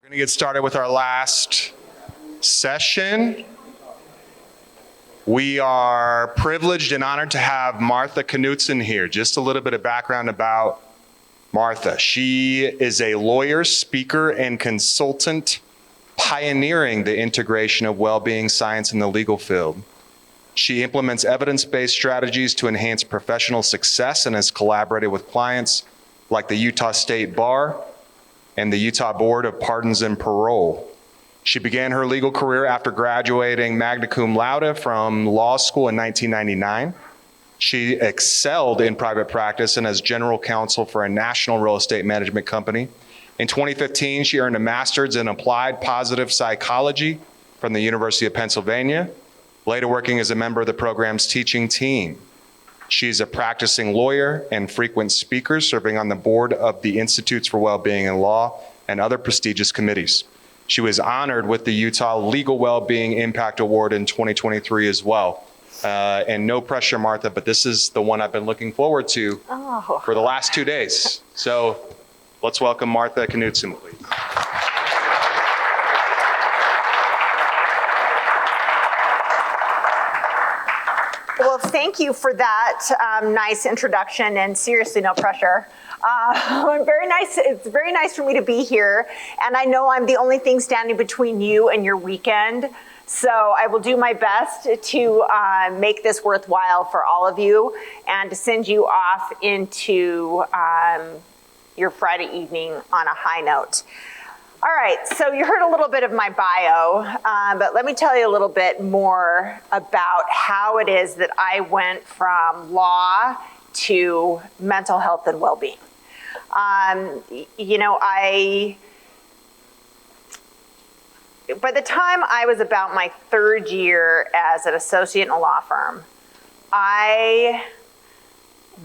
We're going to get started with our last session. We are privileged and honored to have Martha Knudson here. Just a little bit of background about Martha. She is a lawyer, speaker, and consultant pioneering the integration of well-being science in the legal field. She implements evidence-based strategies to enhance professional success and has collaborated with clients like the Utah State Bar and the Utah Board of Pardons and Parole. She began her legal career after graduating magna cum laude from law school in 1999. She excelled in private practice and as general counsel for a national real estate management company. In 2015, she earned a master's in applied positive psychology from the University of Pennsylvania, later working as a member of the program's teaching team. She is a practicing lawyer and frequent speaker, serving on the board of the Institutes for Wellbeing and Law and other prestigious committees. She was honored with the Utah Legal Wellbeing Impact Award in 2023 as well. And no pressure, Martha, but this is the one I've been looking forward to for the last 2 days. So let's welcome Martha Knudson, please. Well, thank you for that nice introduction, and seriously, no pressure. Very nice. It's very nice for me to be here, and I know I'm the only thing standing between you and your weekend, so I will do my best to make this worthwhile for all of you and to send you off into your Friday evening on a high note. All right, so you heard a little bit of my bio, but let me tell you a little bit more about how it is that I went from law to mental health and well-being. By the time I was about my third year as an associate in a law firm, I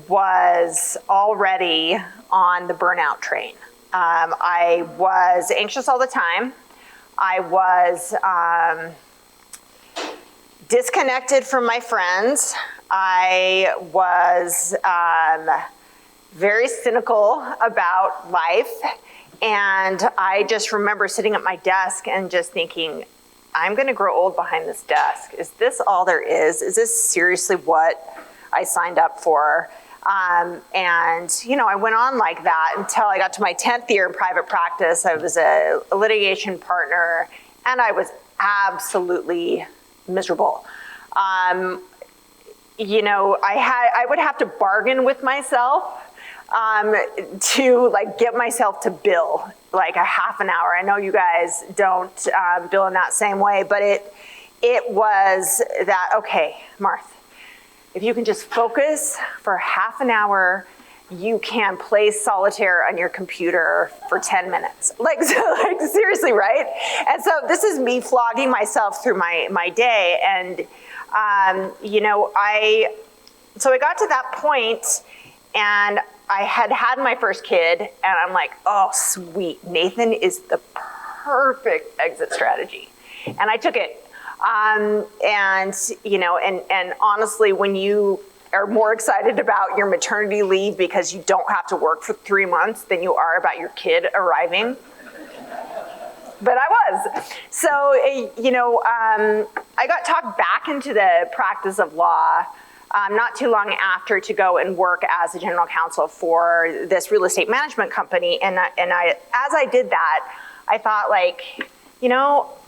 was already on the burnout train. I was anxious all the time. I was disconnected from my friends. I was very cynical about life. And I just remember sitting at my desk and just thinking, I'm going to grow old behind this desk. Is this all there is? Is this seriously what I signed up for? I went on like that until I got to my 10th year in private practice. I was a litigation partner, and I was absolutely miserable. I would have to bargain with myself to get myself to bill like a half an hour. I know you guys don't bill in that same way, but it was that, okay, Martha, if you can just focus for half an hour, you can play solitaire on your computer for 10 minutes. Seriously, right? And so this is me flogging myself through my day. And, I got to that point and I had my first kid, and I'm like, oh, sweet, Nathan is the perfect exit strategy. And I took it. And honestly, when you are more excited about your maternity leave because you don't have to work for 3 months than you are about your kid arriving. But I was. So, I got talked back into the practice of law not too long after to go and work as a general counsel for this real estate management company. And as I did that, I thought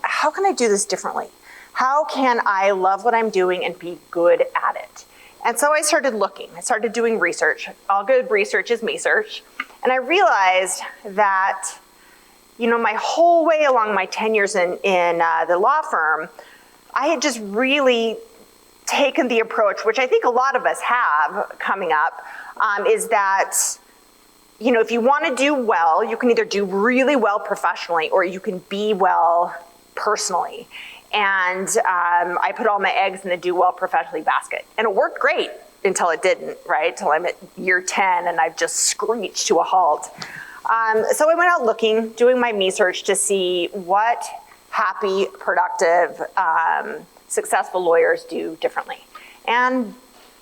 how can I do this differently? How can I love what I'm doing and be good at it? And so I started looking. I started doing research. All good research is me search. And I realized that, my whole way along my 10 years in the law firm, I had just really taken the approach, which I think a lot of us have coming up, is that, if you want to do well, you can either do really well professionally or you can be well personally. And I put all my eggs in the do well professionally basket. And it worked great until it didn't, right? Till I'm at year 10 and I've just screeched to a halt. So I went out looking, doing my research to see what happy, productive, successful lawyers do differently. And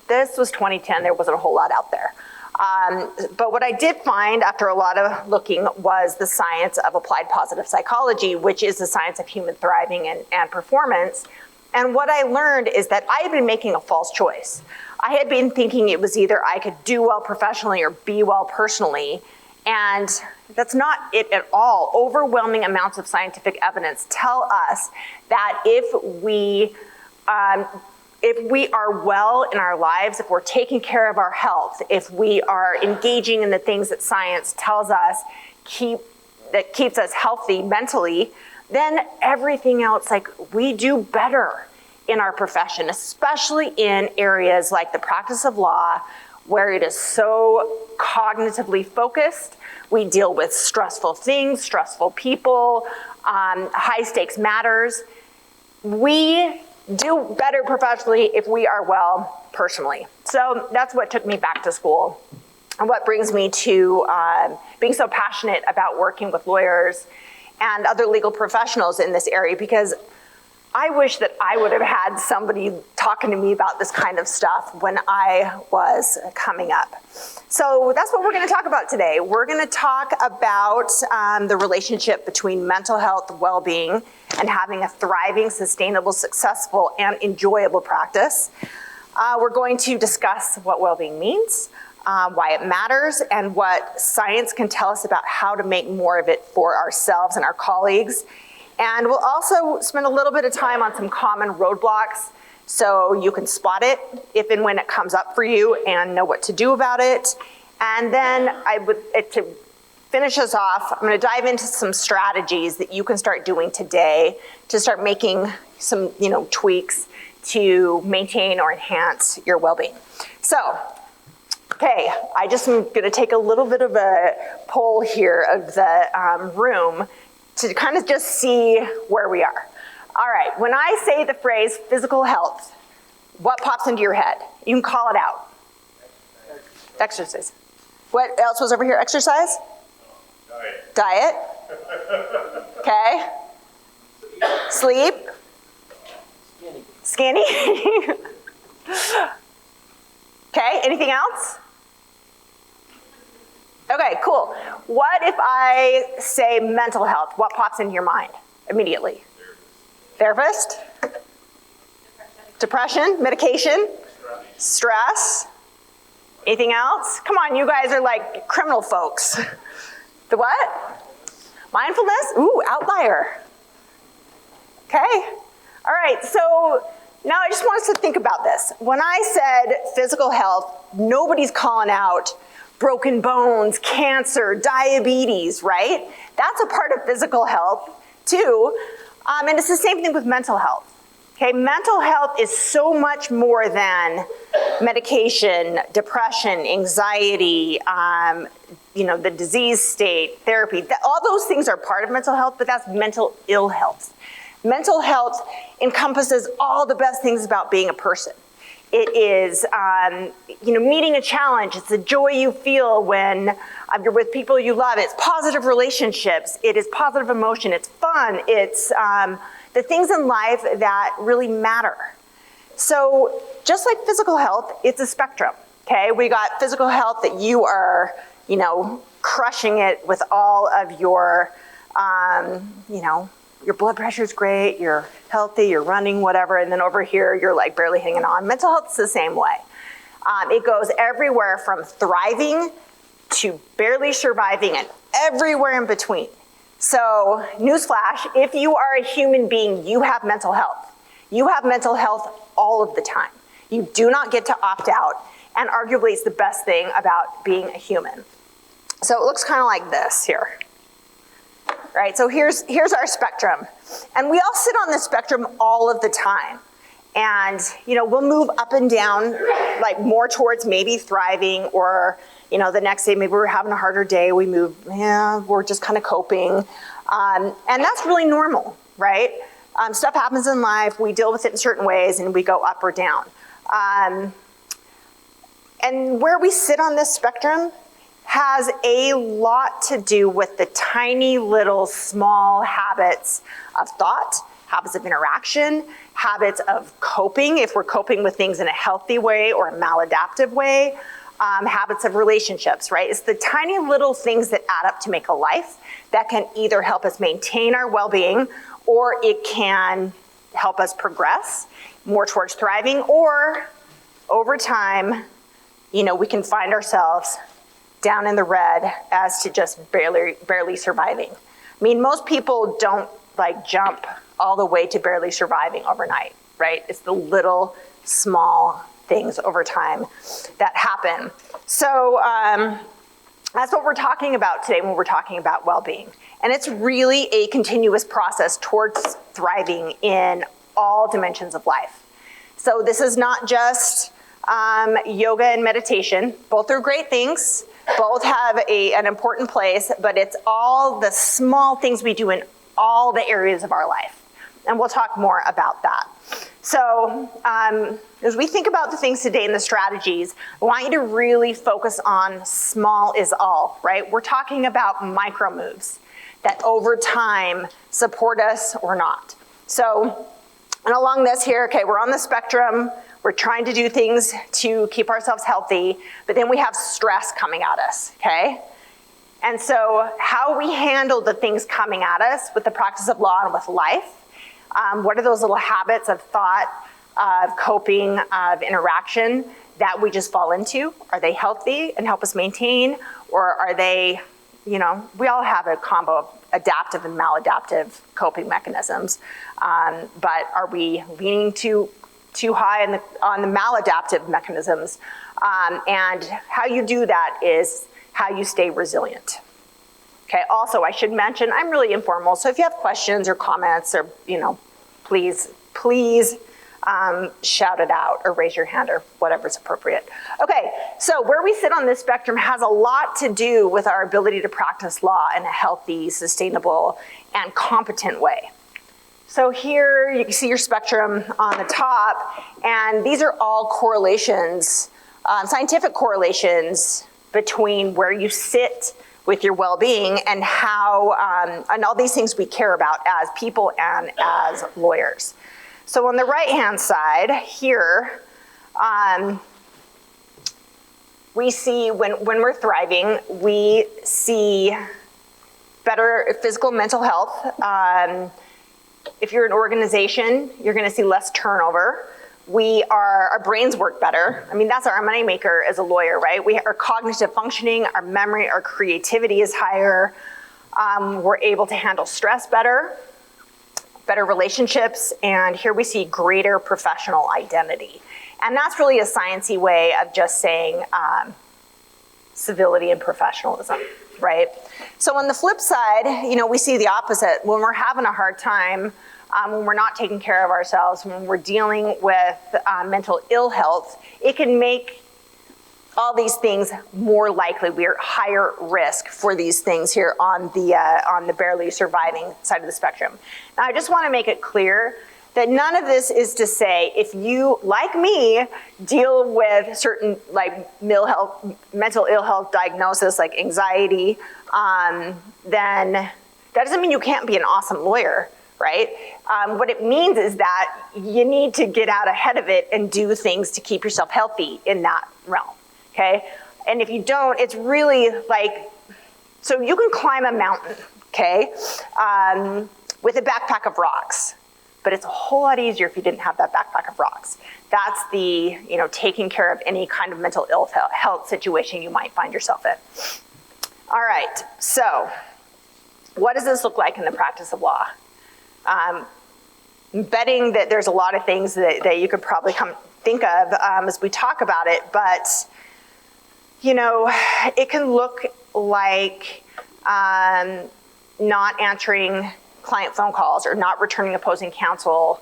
this was 2010, there wasn't a whole lot out there. But what I did find after a lot of looking was the science of applied positive psychology, which is the science of human thriving and performance. And what I learned is that I had been making a false choice. I had been thinking it was either I could do well professionally or be well personally, and that's not it at all. Overwhelming amounts of scientific evidence tell us that if we are well in our lives, if we're taking care of our health, if we are engaging in the things that science tells us that keeps us healthy mentally, then everything else, like, we do better in our profession, especially in areas like the practice of law, where it is so cognitively focused. We deal with stressful things, stressful people, high stakes matters. We do better professionally if we are well personally. So that's what took me back to school, and what brings me to being so passionate about working with lawyers and other legal professionals in this area, because I wish that I would have had somebody talking to me about this kind of stuff when I was coming up. So that's what we're going to talk about today. We're going to talk about the relationship between mental health, well-being, and having a thriving, sustainable, successful, and enjoyable practice. We're going to discuss what well-being means, why it matters, and what science can tell us about how to make more of it for ourselves and our colleagues. And we'll also spend a little bit of time on some common roadblocks so you can spot it if and when it comes up for you and know what to do about it. And then to finish us off, I'm going to dive into some strategies that you can start doing today to start making some, tweaks to maintain or enhance your well-being. So, okay, I just am going to take a little bit of a poll here of the room to kind of just see where we are. All right, when I say the phrase physical health, what pops into your head? You can call it out. Exercise. What else was over here? Exercise? Diet. Okay. Sleep. Skinny. Okay, anything else? Okay, cool. What if I say mental health? What pops into your mind immediately? Therapist? Depression? Medication? Stress? Anything else? Come on, you guys are like criminal folks. The what? Mindfulness? Ooh, outlier. Okay. All right, so now I just want us to think about this. When I said physical health, nobody's calling out broken bones, cancer, diabetes, right? That's a part of physical health too. And it's the same thing with mental health. Okay, mental health is so much more than medication, depression, anxiety, the disease state, therapy. All those things are part of mental health, but that's mental ill health. Mental health encompasses all the best things about being a person. It is, meeting a challenge. It's the joy you feel when you're with people you love. It's positive relationships. It is positive emotion. It's fun. It's the things in life that really matter. So just like physical health, it's a spectrum, okay? We got physical health that you are, crushing it with all of your, your blood pressure is great, you're healthy, you're running, whatever, and then over here, you're like barely hanging on. Mental health is the same way. It goes everywhere from thriving to barely surviving and everywhere in between. So, newsflash, if you are a human being, you have mental health. You have mental health all of the time. You do not get to opt out, and arguably it's the best thing about being a human. So it looks kind of like this here. Right, so here's our spectrum. And we all sit on this spectrum all of the time. And, we'll move up and down, like more towards maybe thriving, or, the next day, maybe we're having a harder day, we move, we're just kind of coping. And that's really normal, right? Stuff happens in life, we deal with it in certain ways, and we go up or down. And where we sit on this spectrum has a lot to do with the tiny little small habits of thought, habits of interaction, habits of coping, if we're coping with things in a healthy way or a maladaptive way, habits of relationships, right? It's the tiny little things that add up to make a life that can either help us maintain our well-being, or it can help us progress more towards thriving, or over time, we can find ourselves down in the red as to just barely surviving. I mean, most people don't jump all the way to barely surviving overnight, right? It's the little small things over time that happen. So that's what we're talking about today when we're talking about well-being. And it's really a continuous process towards thriving in all dimensions of life. So this is not just yoga and meditation. Both are great things. Both have an important place, but it's all the small things we do in all the areas of our life. And we'll talk more about that. So as we think about the things today and the strategies, I want you to really focus on small is all, right? We're talking about micro moves that over time support us or not. So, and along this here, okay, we're on the spectrum. We're trying to do things to keep ourselves healthy, but then we have stress coming at us, okay? And so how we handle the things coming at us with the practice of law and with life, what are those little habits of thought, of coping, of interaction that we just fall into? Are they healthy and help us maintain, or are they, we all have a combo of adaptive and maladaptive coping mechanisms, but are we leaning too high on the maladaptive mechanisms? And how you do that is how you stay resilient. Okay, also I should mention, I'm really informal, so if you have questions or comments or, please shout it out or raise your hand or whatever's appropriate. Okay, so where we sit on this spectrum has a lot to do with our ability to practice law in a healthy, sustainable, and competent way. So here you can see your spectrum on the top, and these are all correlations, scientific correlations between where you sit with your well-being and how, and all these things we care about as people and as lawyers. So on the right-hand side here, we see when we're thriving, we see better physical and mental health. If you're an organization, you're gonna see less turnover. Our brains work better. I mean, that's our moneymaker as a lawyer, right? Our cognitive functioning, our memory, our creativity is higher. We're able to handle stress better relationships, and here we see greater professional identity. And that's really a sciencey way of just saying civility and professionalism, right? So on the flip side, we see the opposite. When we're having a hard time, when we're not taking care of ourselves, when we're dealing with mental ill health, it can make all these things more likely. We're higher risk for these things here on the barely surviving side of the spectrum. Now, I just want to make it clear that none of this is to say if you, like me, deal with certain mental ill health diagnosis like anxiety, then that doesn't mean you can't be an awesome lawyer, right? What it means is that you need to get out ahead of it and do things to keep yourself healthy in that realm, okay? And if you don't, it's really so you can climb a mountain, okay, with a backpack of rocks. But it's a whole lot easier if you didn't have that backpack of rocks. That's the, taking care of any kind of mental ill health situation you might find yourself in. All right, so what does this look like in the practice of law? I'm betting that there's a lot of things that you could probably think of as we talk about it, but, it can look like not answering client phone calls or not returning opposing counsel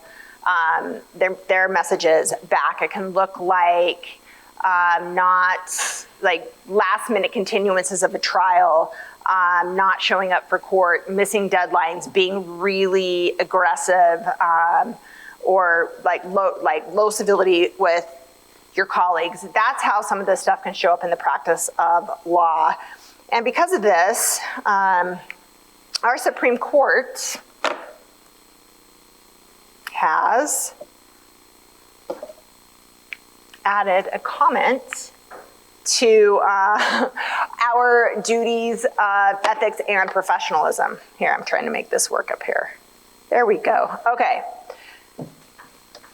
their messages back. It can look like not last minute continuances of a trial, not showing up for court, missing deadlines, being really aggressive, or low civility with your colleagues. That's how some of this stuff can show up in the practice of law. And because of this, our Supreme Court has added a comment to our duties of ethics and professionalism. Here, I'm trying to make this work up here. There we go. Okay.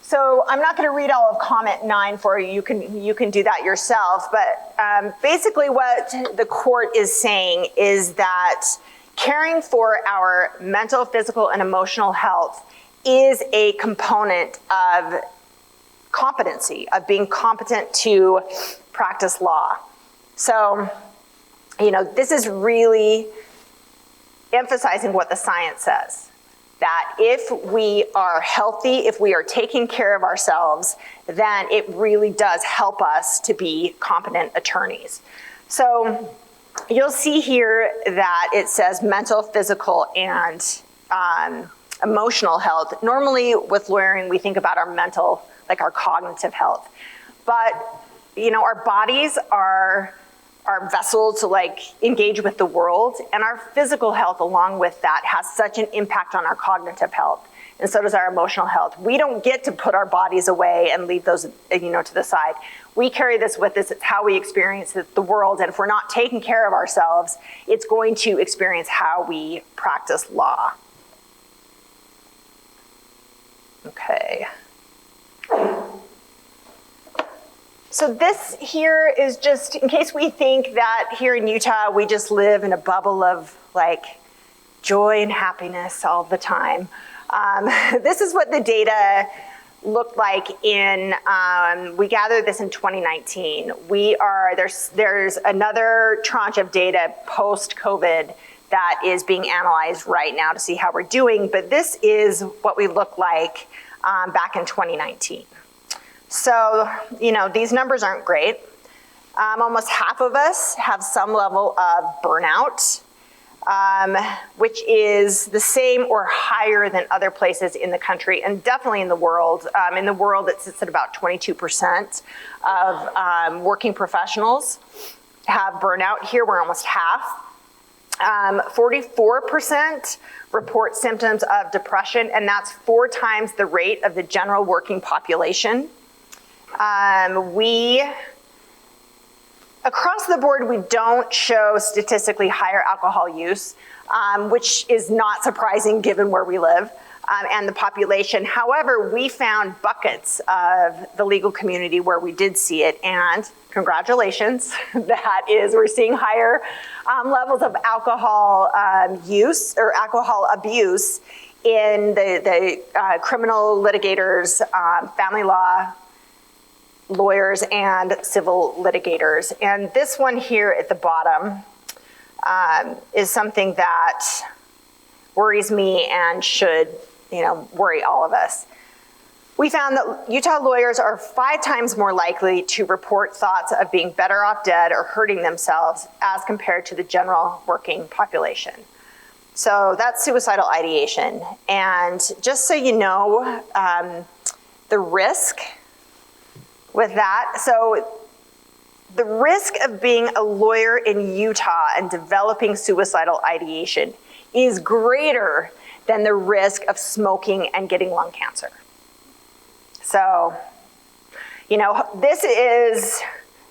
So I'm not going to read all of comment 9 for you. You can do that yourself. But basically what the court is saying is that caring for our mental, physical, and emotional health is a component of competency, of being competent to practice law. So, this is really emphasizing what the science says. That if we are healthy, if we are taking care of ourselves, then it really does help us to be competent attorneys. So you'll see here that it says mental, physical, and emotional health. Normally with lawyering, we think about our mental, like our cognitive health. But, our bodies are our vessel to engage with the world, and our physical health along with that has such an impact on our cognitive health, and so does our emotional health. We don't get to put our bodies away and leave those to the side. We carry this with us. It's how we experience the world, and if we're not taking care of ourselves, it's going to experience how we practice law. Okay. So this here is just in case we think that here in Utah we just live in a bubble of joy and happiness all the time. This is what the data looked like we gathered this in 2019. There's another tranche of data post-COVID that is being analyzed right now to see how we're doing, but this is what we look like back in 2019. So, these numbers aren't great. Almost half of us have some level of burnout, which is the same or higher than other places in the country and definitely in the world. In the world, it sits at about 22% of working professionals have burnout. Here, we're almost half. 44% report symptoms of depression, and that's 4 times the rate of the general working population. Across the board, we don't show statistically higher alcohol use, which is not surprising given where we live and the population. However, we found buckets of the legal community where we did see it, and congratulations, that is, we're seeing higher levels of alcohol use or alcohol abuse in the criminal litigators, family law lawyers, and civil litigators. And this one here at the bottom is something that worries me and should, worry all of us. We found that Utah lawyers are 5 times more likely to report thoughts of being better off dead or hurting themselves as compared to the general working population. So that's suicidal ideation. And just so you know, the risk with that, so the risk of being a lawyer in Utah and developing suicidal ideation is greater than the risk of smoking and getting lung cancer. So,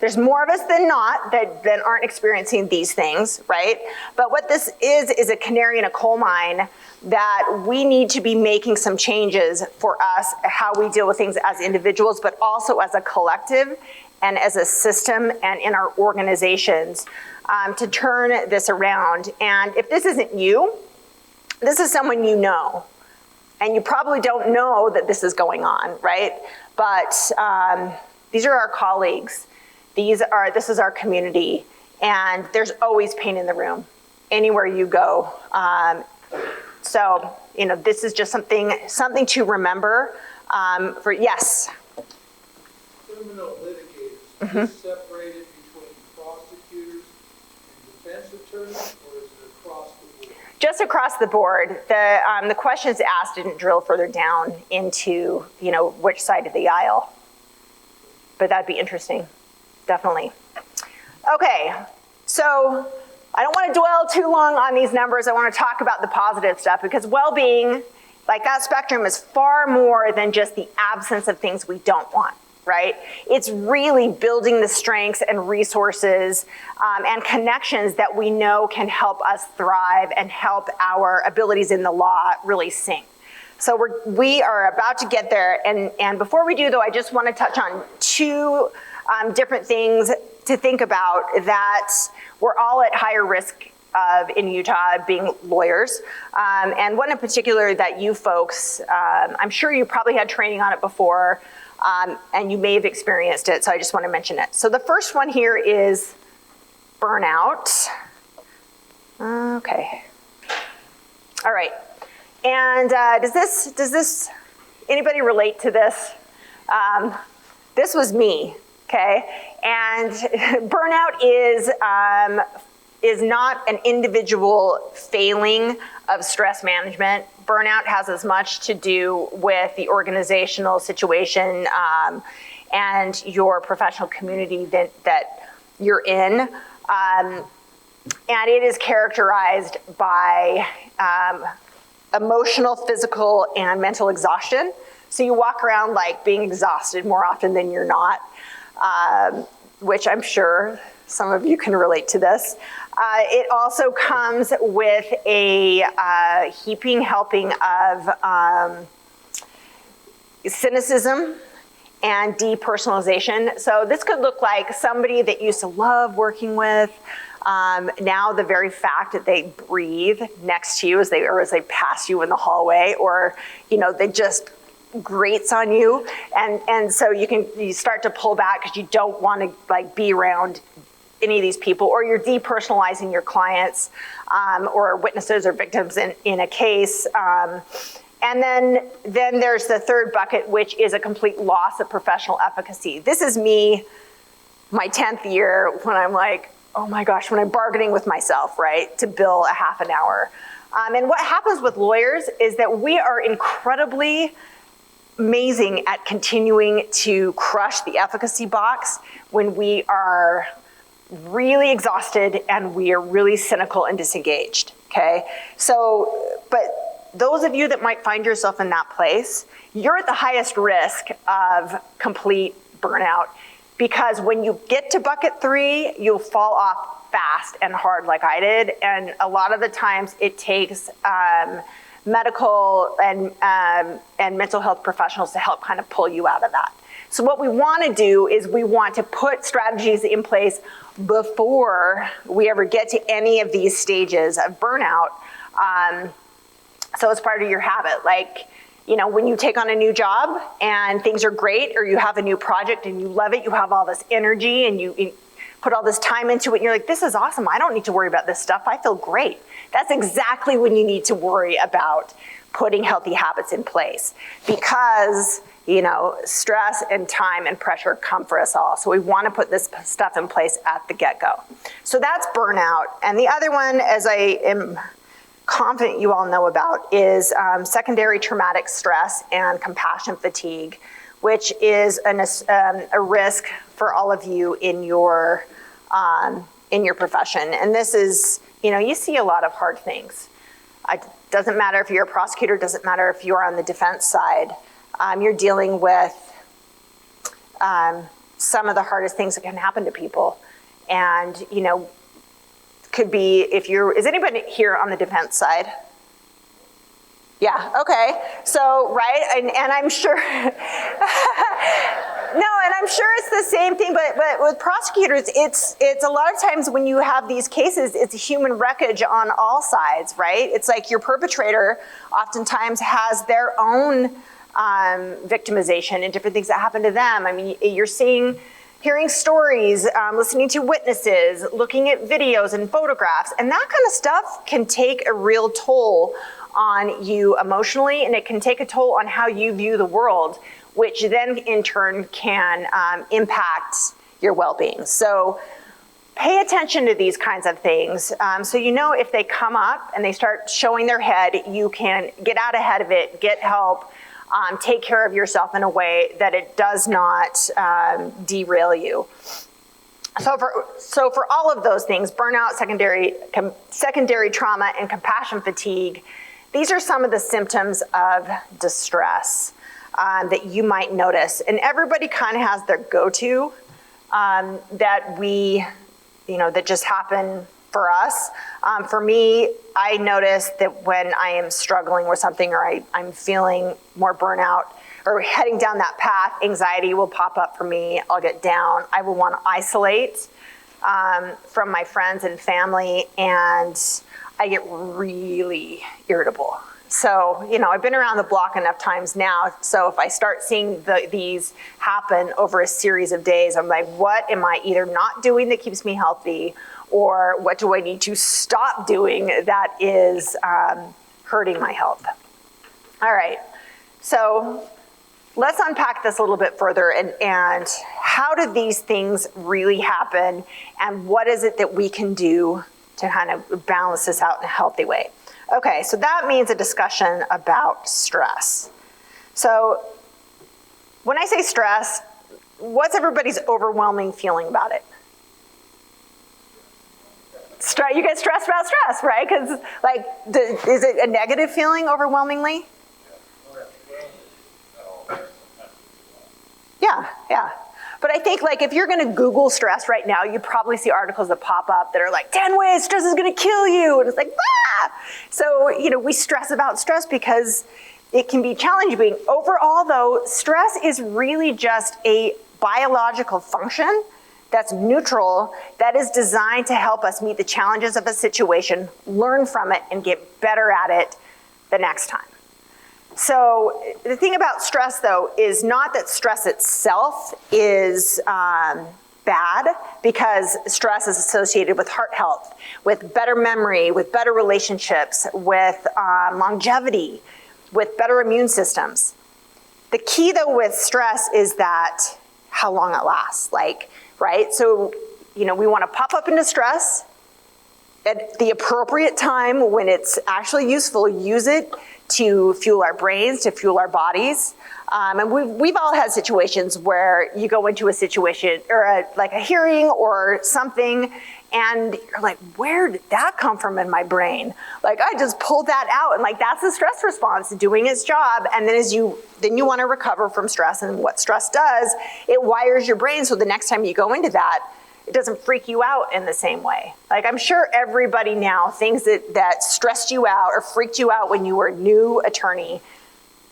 there's more of us than not that aren't experiencing these things, right? But what this is a canary in a coal mine that we need to be making some changes for us, how we deal with things as individuals, but also as a collective and as a system and in our organizations to turn this around. And if this isn't you, this is someone you know. And you probably don't know that this is going on, right? But these are our colleagues. This is our community, and there's always pain in the room, anywhere you go. So, this is just something to remember. Yes. Criminal litigators, is it separated between prosecutors and defense attorneys, or is it across the board? Just across the board. The questions asked didn't drill further down into, which side of the aisle. But that'd be interesting. Definitely. Okay, so I don't want to dwell too long on these numbers. I want to talk about the positive stuff because well-being, like that spectrum, is far more than just the absence of things we don't want. right? It's really building the strengths and resources and connections that we know can help us thrive and help our abilities in the law really sink. So we are about to get there. And before we do, though, I just want to touch on two different things to think about that we're all at higher risk of in Utah being lawyers. And one in particular that you folks, I'm sure you probably had training on it before, and you may have experienced it, so I just want to mention it. So the first one here is burnout. Okay. All right. And does this, anybody relate to this? This was me, okay? And burnout is not an individual failing of stress management. Burnout has as much to do with the organizational situation and your professional community that you're in. And it is characterized by emotional, physical, and mental exhaustion. So you walk around like being exhausted more often than you're not, which I'm sure some of you can relate to this. It also comes with a heaping helping of cynicism and depersonalization. So this could look like somebody that used to love working with. Now the very fact that they breathe next to you as they pass you in the hallway, or they just grates on you, and so you start to pull back because you don't want to be around any of these people, or you're depersonalizing your clients or witnesses or victims in a case. And then there's the third bucket, which is a complete loss of professional efficacy. This is me, my 10th year, when I'm like, oh my gosh, when I'm bargaining with myself, right, to bill a half an hour. And what happens with lawyers is that we are incredibly amazing at continuing to crush the efficacy box when we are really exhausted and we are really cynical and disengaged, okay? So, but those of you that might find yourself in that place, you're at the highest risk of complete burnout, because when you get to bucket 3, you'll fall off fast and hard like I did. And a lot of the times it takes medical and mental health professionals to help kind of pull you out of that. So what we want to do is we want to put strategies in place before we ever get to any of these stages of burnout. So it's part of your habit. Like, when you take on a new job and things are great, or you have a new project and you love it, you have all this energy and you put all this time into it, and you're like, this is awesome. I don't need to worry about this stuff. I feel great. That's exactly when you need to worry about putting healthy habits in place, because stress and time and pressure come for us all. So we want to put this stuff in place at the get-go. So that's burnout. And the other one, as I am confident you all know about, is secondary traumatic stress and compassion fatigue, which is a risk for all of you in your profession. And this is, you see a lot of hard things. It doesn't matter if you're a prosecutor, doesn't matter if you're on the defense side. You're dealing with some of the hardest things that can happen to people. And, could be is anybody here on the defense side? Yeah, okay. So, right, and I'm sure, no, and I'm sure it's the same thing, but with prosecutors, it's a lot of times when you have these cases, it's human wreckage on all sides, right? It's like your perpetrator oftentimes has their own victimization and different things that happen to them. I mean, you're hearing stories, listening to witnesses, looking at videos and photographs, and that kind of stuff can take a real toll on you emotionally, and it can take a toll on how you view the world, which then in turn can impact your well-being. So pay attention to these kinds of things. So if they come up and they start showing their head, you can get out ahead of it, get help, take care of yourself in a way that it does not derail you. So for all of those things, burnout, secondary trauma, and compassion fatigue, these are some of the symptoms of distress. that you might notice. And everybody kind of has their go-to that that just happen for us. For me, I notice that when I am struggling with something or I'm feeling more burnout or heading down that path, anxiety will pop up for me. I'll get down. I will want to isolate from my friends and family, and I get really irritable. So, I've been around the block enough times now, so if I start seeing these happen over a series of days, I'm like, what am I either not doing that keeps me healthy, or what do I need to stop doing that is hurting my health? All right, so let's unpack this a little bit further, and how do these things really happen, and what is it that we can do to kind of balance this out in a healthy way? Okay, so that means a discussion about stress. So when I say stress, what's everybody's overwhelming feeling about it? You get stressed about stress, right? Because is it a negative feeling overwhelmingly? Yeah. But I think if you're going to Google stress right now, you probably see articles that pop up that are like 10 ways stress is going to kill you. And it's like, ah! So, we stress about stress because it can be challenging. Overall, though, stress is really just a biological function that's neutral, that is designed to help us meet the challenges of a situation, learn from it, and get better at it the next time. So the thing about stress, though, is not that stress itself is bad, because stress is associated with heart health, with better memory, with better relationships, with longevity, with better immune systems. The key, though, with stress is that how long it lasts, right? So, we want to pop up into stress at the appropriate time when it's actually useful, use it to fuel our brains, to fuel our bodies. And we've all had situations where you go into a situation or a hearing or something, and you're like, where did that come from in my brain? I just pulled that out, and that's the stress response doing its job. And then you want to recover from stress, and what stress does, it wires your brain so the next time you go into that, it doesn't freak you out in the same way. I'm sure everybody now, things that stressed you out or freaked you out when you were a new attorney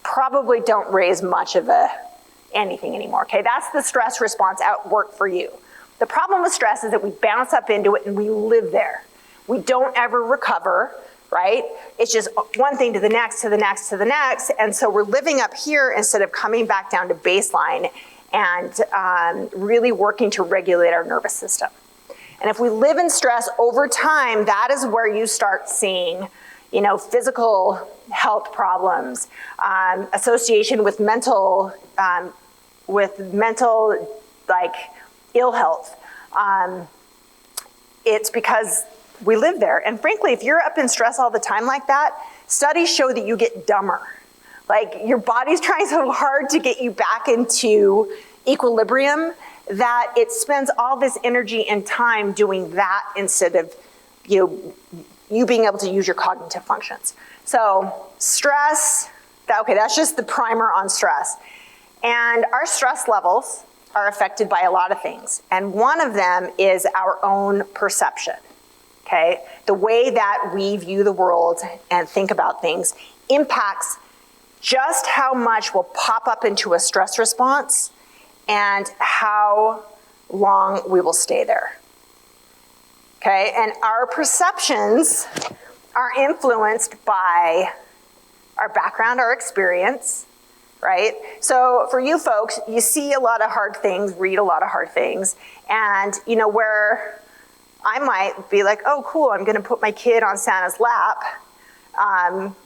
probably don't raise much of anything anymore, okay? That's the stress response at work for you. The problem with stress is that we bounce up into it and we live there. We don't ever recover, right? It's just one thing to the next, to the next, to the next. And so we're living up here instead of coming back down to baseline and really working to regulate our nervous system. And if we live in stress over time, that is where you start seeing, physical health problems, association with mental ill health. It's because we live there. And frankly, if you're up in stress all the time like that, studies show that you get dumber. Your body's trying so hard to get you back into equilibrium that it spends all this energy and time doing that instead of you being able to use your cognitive functions. So stress, that's just the primer on stress. And our stress levels are affected by a lot of things. And one of them is our own perception, okay? The way that we view the world and think about things impacts just how much will pop up into a stress response and how long we will stay there. Okay, and our perceptions are influenced by our background, our experience, right? So for you folks, you see a lot of hard things, read a lot of hard things, and where I might be like, oh cool, I'm gonna put my kid on Santa's lap.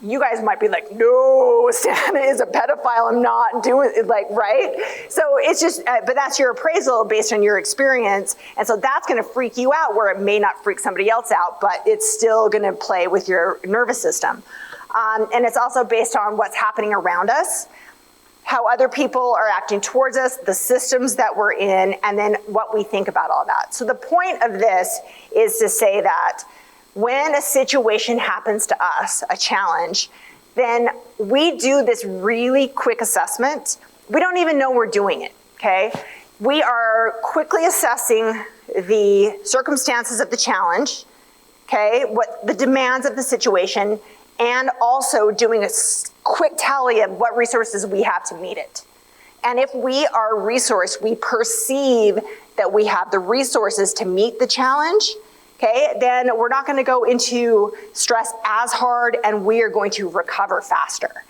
You guys might be like, no, Santa is a pedophile, I'm not doing it, right? So it's just, but that's your appraisal based on your experience. And so that's gonna freak you out where it may not freak somebody else out, but it's still gonna play with your nervous system. And it's also based on what's happening around us, how other people are acting towards us, the systems that we're in, and then what we think about all that. So the point of this is to say that when a situation happens to us, a challenge, then we do this really quick assessment. We don't even know we're doing it, okay? We are quickly assessing the circumstances of the challenge, okay, what the demands of the situation, and also doing a quick tally of what resources we have to meet it. And if we are resourced, we perceive that we have the resources to meet the challenge, okay, then we're not gonna go into stress as hard and we are going to recover faster.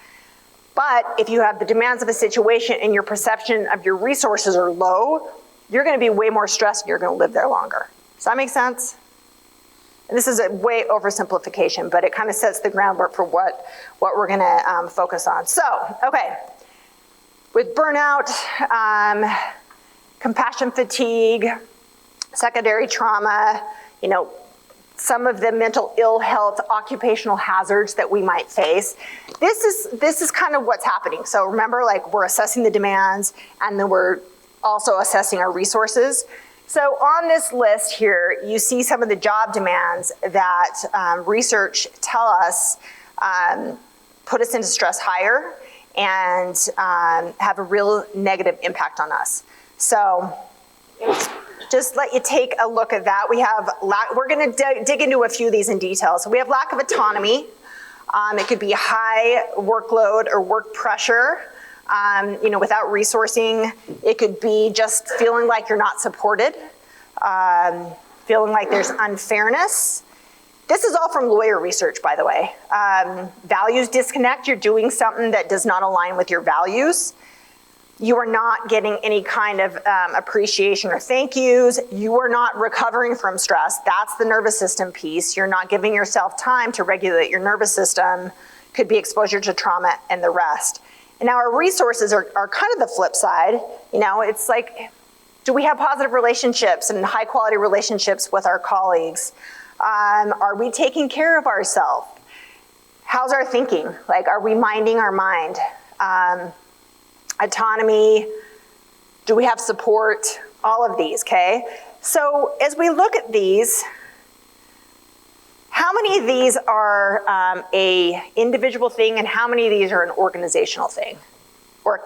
But if you have the demands of a situation and your perception of your resources are low, you're gonna be way more stressed and you're gonna live there longer. Does that make sense? And this is a way oversimplification, but it kind of sets the groundwork for what we're gonna focus on. So, okay, with burnout, compassion fatigue, secondary trauma, you know, some of the mental ill health, occupational hazards that we might face. This is kind of what's happening. So remember, like, we're assessing the demands and then we're also assessing our resources. So on this list here, you see some of the job demands that research tell us put us into stress higher and have a real negative impact on us. So just let you take a look at that. We have, we're gonna dig into a few of these in detail. So we have lack of autonomy. It could be high workload or work pressure, you know, without resourcing. It could be just feeling like you're not supported, feeling like there's unfairness. This is all from lawyer research, by the way. Values disconnect, you're doing something that does not align with your values. You are not getting any kind of appreciation or thank yous. You are not recovering from stress. That's the nervous system piece. You're not giving yourself time to regulate your nervous system. Could be exposure to trauma and the rest. And now our resources are kind of the flip side. You know, it's like, do we have positive relationships and high quality relationships with our colleagues? Are we taking care of ourselves? How's our thinking? Like, are we minding our mind? Autonomy, do we have support? All of these, okay? So as we look at these, how many of these are a individual thing and how many of these are an organizational thing or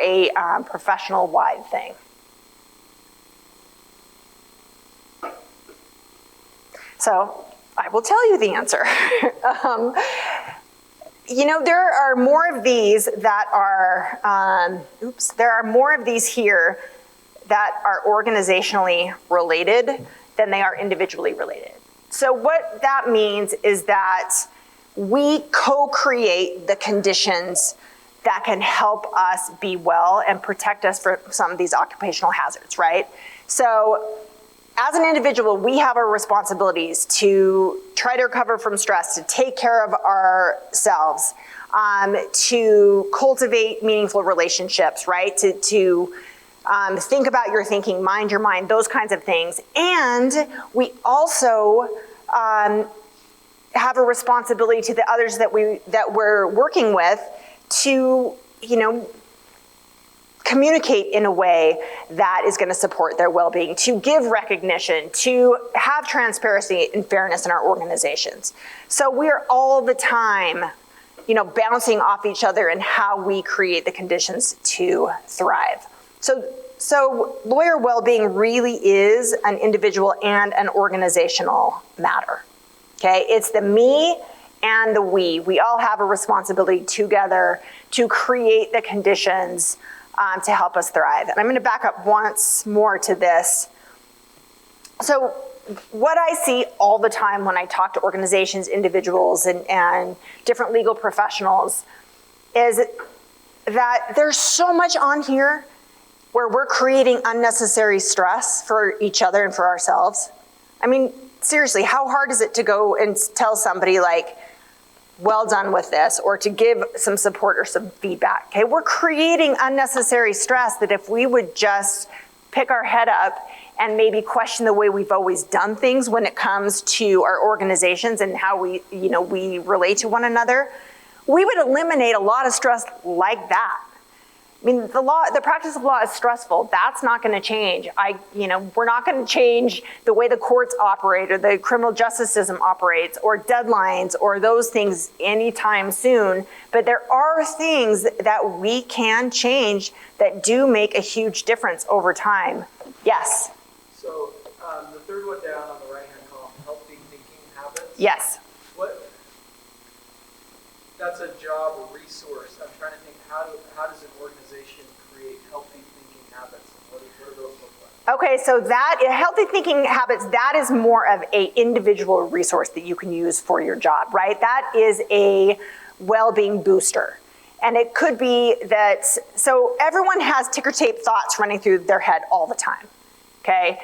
a professional-wide thing? So I will tell you the answer. You know, there are more of these that are, there are more of these here that are organizationally related than they are individually related. So what that means is that we co-create the conditions that can help us be well and protect us from some of these occupational hazards, right? So as an individual, we have our responsibilities to try to recover from stress, to take care of ourselves, to cultivate meaningful relationships, right? To think about your thinking, mind your mind, those kinds of things. And we also have a responsibility to the others that we're working with to, you know, communicate in a way that is going to support their well-being, to give recognition, to have transparency and fairness in our organizations. So we're all the time, you know, bouncing off each other and how we create the conditions to thrive. So lawyer well-being really is an individual and an organizational matter, okay? It's the me and the we. We all have a responsibility together to create the conditions to help us thrive. And I'm gonna back up once more to this. So what I see all the time when I talk to organizations, individuals, and different legal professionals is that there's so much on here where we're creating unnecessary stress for each other and for ourselves. I mean, seriously, how hard is it to go and tell somebody like, well done with this, or to give some support or some feedback, okay? We're creating unnecessary stress that if we would just pick our head up and maybe question the way we've always done things when it comes to our organizations and how we relate to one another, we would eliminate a lot of stress like that. I mean, the practice of law is stressful. That's not going to change. We're not going to change the way the courts operate or the criminal justice system operates or deadlines or those things anytime soon. But there are things that we can change that do make a huge difference over time. Yes? So the third one down on the right-hand column, healthy thinking habits. Yes. That's a job or resource. I'm trying to think, how does an organization create healthy thinking habits? What do those look like? Okay, so healthy thinking habits, that is more of an individual resource that you can use for your job, right? That is a well-being booster. And it could be that, so everyone has ticker tape thoughts running through their head all the time, okay?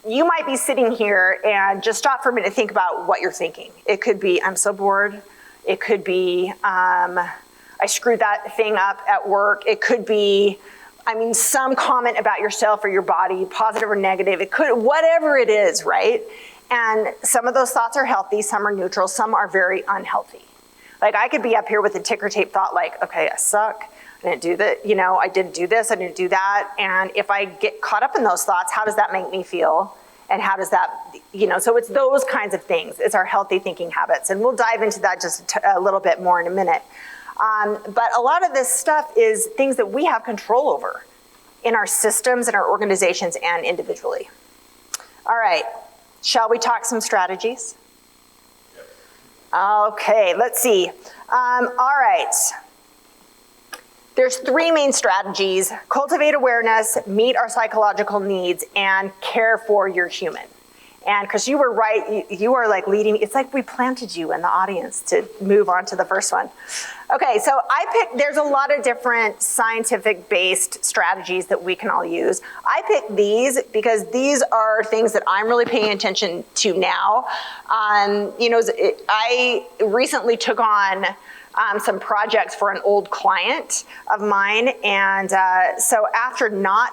You might be sitting here and just stop for a minute and think about what you're thinking. It could be, I'm so bored. It could be, I screwed that thing up at work. It could be, some comment about yourself or your body, positive or negative. It could, whatever it is, right? And some of those thoughts are healthy, some are neutral, some are very unhealthy. Like I could be up here with a ticker tape thought like, okay, I suck. I didn't do that. I didn't do this. I didn't do that. And if I get caught up in those thoughts, how does that make me feel? And how does that, so it's those kinds of things. It's our healthy thinking habits. And we'll dive into that just a little bit more in a minute. But a lot of this stuff is things that we have control over in our systems, in our organizations, and individually. All right, shall we talk some strategies? Okay, let's see. All right. There's three main strategies: cultivate awareness, meet our psychological needs, and care for your human. And Chris, you were right, you are like leading, it's like we planted you in the audience to move on to the first one. Okay, so there's a lot of different scientific-based strategies that we can all use. I picked these because these are things that I'm really paying attention to now. I recently took on some projects for an old client of mine, and so after not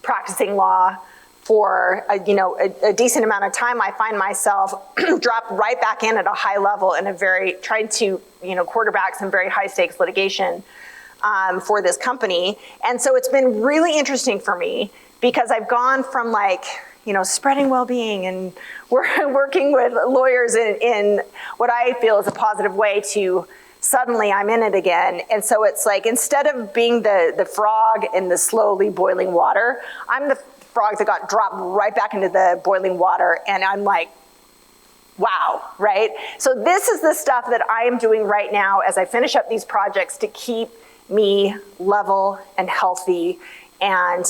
practicing law for a decent amount of time, I find myself dropped right back in at a high level in trying to quarterback some very high stakes litigation for this company. And so it's been really interesting for me because I've gone from spreading well-being and working with lawyers in what I feel is a positive way to suddenly I'm in it again. And so it's like, instead of being the frog in the slowly boiling water, I'm the frog that got dropped right back into the boiling water, and I'm like, wow, right? So this is the stuff that I am doing right now as I finish up these projects to keep me level and healthy and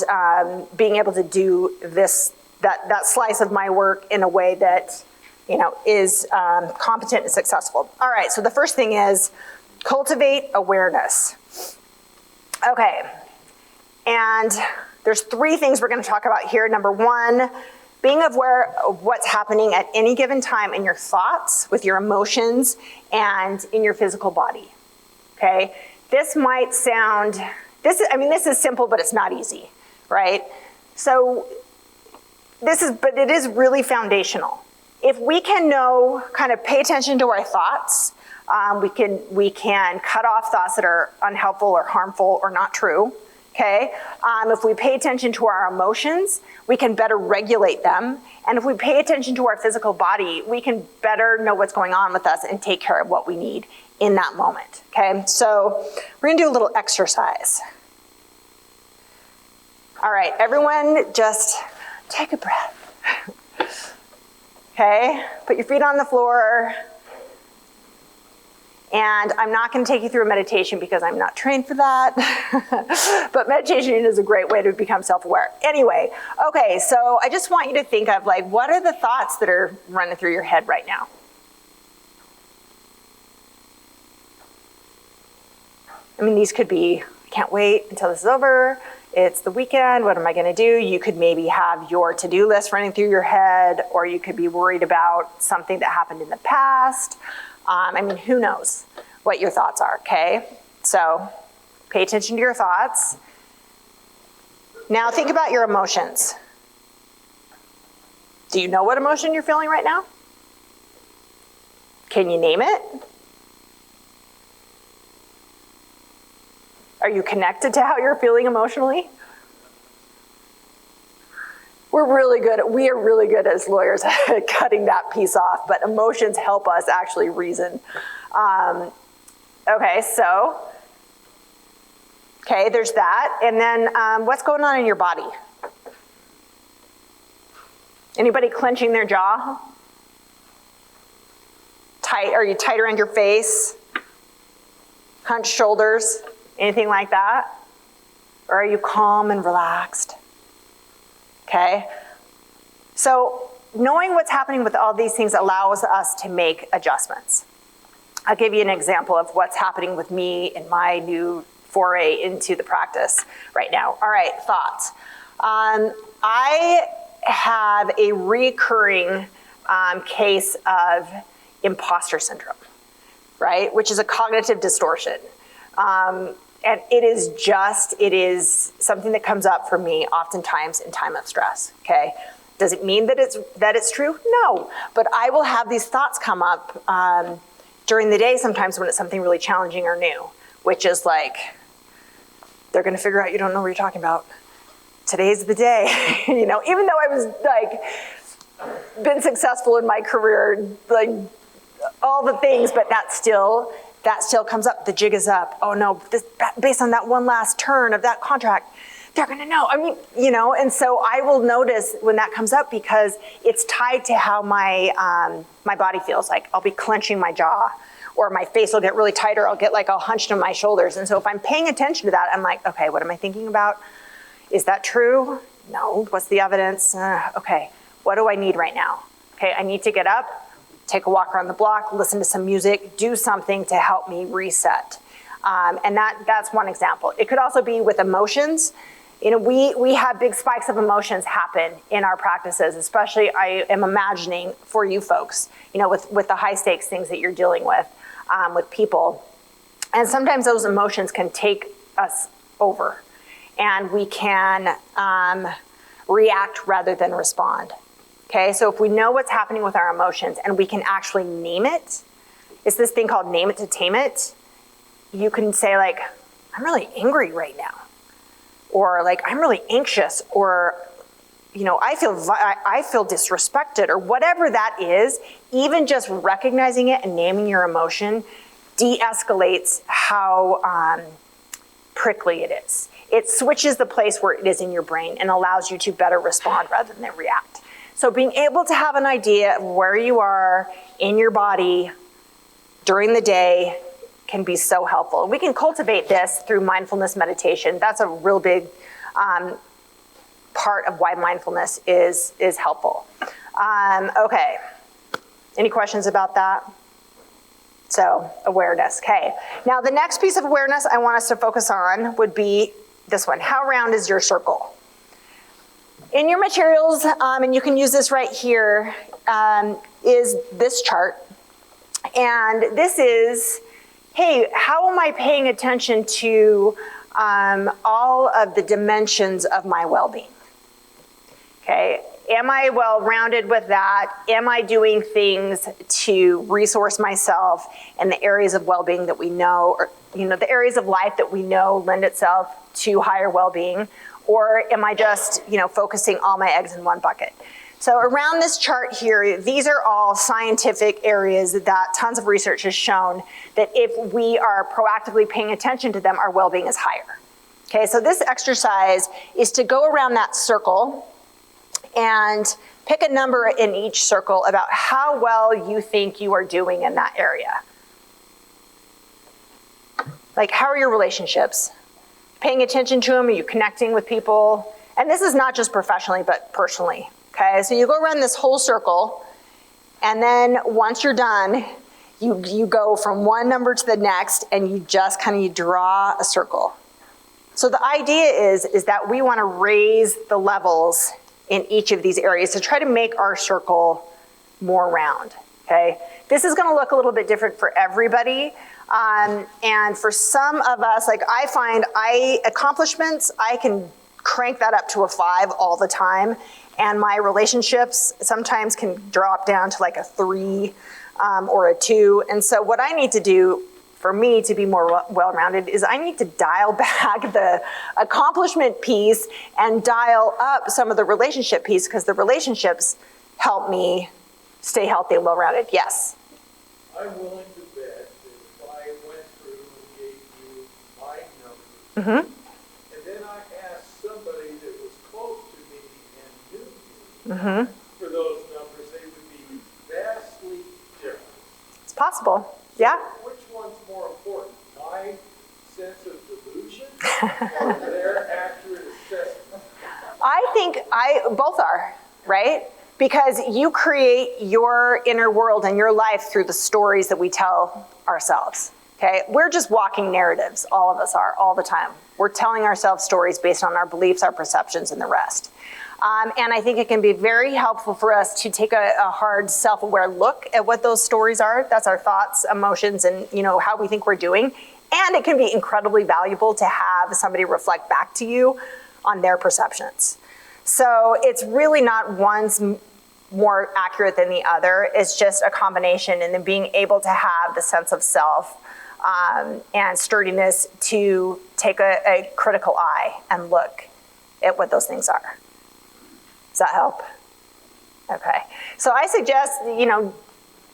being able to do that slice of my work in a way that is competent and successful. All right, so the first thing is cultivate awareness. Okay, and there's three things we're going to talk about here. Number one, being aware of what's happening at any given time in your thoughts, with your emotions, and in your physical body, okay? This might sound, this is simple, but it's not easy, right? So but it is really foundational. If we can pay attention to our thoughts, we can cut off thoughts that are unhelpful or harmful or not true. Okay, if we pay attention to our emotions, we can better regulate them. And if we pay attention to our physical body, we can better know what's going on with us and take care of what we need in that moment. Okay, so we're gonna do a little exercise. All right, everyone just take a breath. Okay, put your feet on the floor. And I'm not going to take you through a meditation because I'm not trained for that. But meditation is a great way to become self-aware. Anyway, okay, so I just want you to think of what are the thoughts that are running through your head right now? These could be, I can't wait until this is over. It's the weekend, what am I going to do? You could maybe have your to-do list running through your head, or you could be worried about something that happened in the past. Who knows what your thoughts are, okay? So pay attention to your thoughts. Now think about your emotions. Do you know what emotion you're feeling right now? Can you name it? Are you connected to how you're feeling emotionally? We are really good as lawyers at cutting that piece off, but emotions help us actually reason. Okay, there's that. And then what's going on in your body? Anybody clenching their jaw? Tight? Are you tight around your face? Hunched shoulders? Anything like that? Or are you calm and relaxed? Okay? So knowing what's happening with all these things allows us to make adjustments. I'll give you an example of what's happening with me in my new foray into the practice right now. All right, thoughts. I have a recurring case of imposter syndrome, right? Which is a cognitive distortion. And it is something that comes up for me oftentimes in time of stress, okay? Does it mean that it's true? No, but I will have these thoughts come up during the day sometimes when it's something really challenging or new, which is like, they're gonna figure out you don't know what you're talking about. Today's the day, even though I was like, been successful in my career, like all the things, but that still comes up. The jig is up. Oh no, based on that one last turn of that contract, they're gonna know. I mean, and so I will notice when that comes up because it's tied to how my body feels. Like I'll be clenching my jaw, or my face will get really tight, or I'll get like all hunched in my shoulders. And so if I'm paying attention to that, I'm like, okay, what am I thinking about? Is that true? No. What's the evidence? Okay, what do I need right now? Okay, I need to get up, take a walk around the block, listen to some music, do something to help me reset. And that's one example. It could also be with emotions. We have big spikes of emotions happen in our practices, especially I am imagining for you folks, with the high stakes things that you're dealing with people. And sometimes those emotions can take us over and we can react rather than respond. Okay, so if we know what's happening with our emotions and we can actually name it, it's this thing called name it to tame it. You can say like, I'm really angry right now. Or like, I'm really anxious, or, I feel disrespected, or whatever that is. Even just recognizing it and naming your emotion de-escalates how prickly it is. It switches the place where it is in your brain and allows you to better respond rather than react. So being able to have an idea of where you are in your body during the day can be so helpful. And we can cultivate this through mindfulness meditation. That's a real big part of why mindfulness is helpful. Okay, any questions about that? So awareness, okay. Now the next piece of awareness I want us to focus on would be this one. How round is your circle? In your materials, and you can use this right here, is this chart. And this is, hey, how am I paying attention to all of the dimensions of my well-being? Okay, am I well-rounded with that? Am I doing things to resource myself in the areas of well-being that we know, or the areas of life that we know lend itself to higher well-being? Or am I just, focusing all my eggs in one bucket? So around this chart here, these are all scientific areas that tons of research has shown that if we are proactively paying attention to them, our well-being is higher. Okay, so this exercise is to go around that circle and pick a number in each circle about how well you think you are doing in that area. Like, how are your relationships? Paying attention to them? Are you connecting with people? And this is not just professionally, but personally. Okay, so you go around this whole circle, and then once you're done, you go from one number to the next, and you just you draw a circle. So the idea is that we want to raise the levels in each of these areas to try to make our circle more round. Okay, this is going to look a little bit different for everybody. And for some of us, like I find accomplishments, I can crank that up to a 5 all the time. And my relationships sometimes can drop down to like a 3 or a 2. And so what I need to do for me to be more well-rounded is I need to dial back the accomplishment piece and dial up some of the relationship piece, because the relationships help me stay healthy and well-rounded. Yes? I'm willing to bet that if I went through and gave you my numbers, and then I asked somebody that was close to me and knew me for those numbers, they would be vastly different. It's possible. Yeah? Which one's more important, my sense of delusion or their accurate assessment? I think both are, right? Because you create your inner world and your life through the stories that we tell ourselves, okay? We're just walking narratives, all of us are, all the time. We're telling ourselves stories based on our beliefs, our perceptions, and the rest. And I think it can be very helpful for us to take a hard self-aware look at what those stories are. That's our thoughts, emotions, and how we think we're doing. And it can be incredibly valuable to have somebody reflect back to you on their perceptions. So it's really not one's more accurate than the other. It's just a combination, and then being able to have the sense of self and sturdiness to take a critical eye and look at what those things are. Does that help? Okay. So I suggest,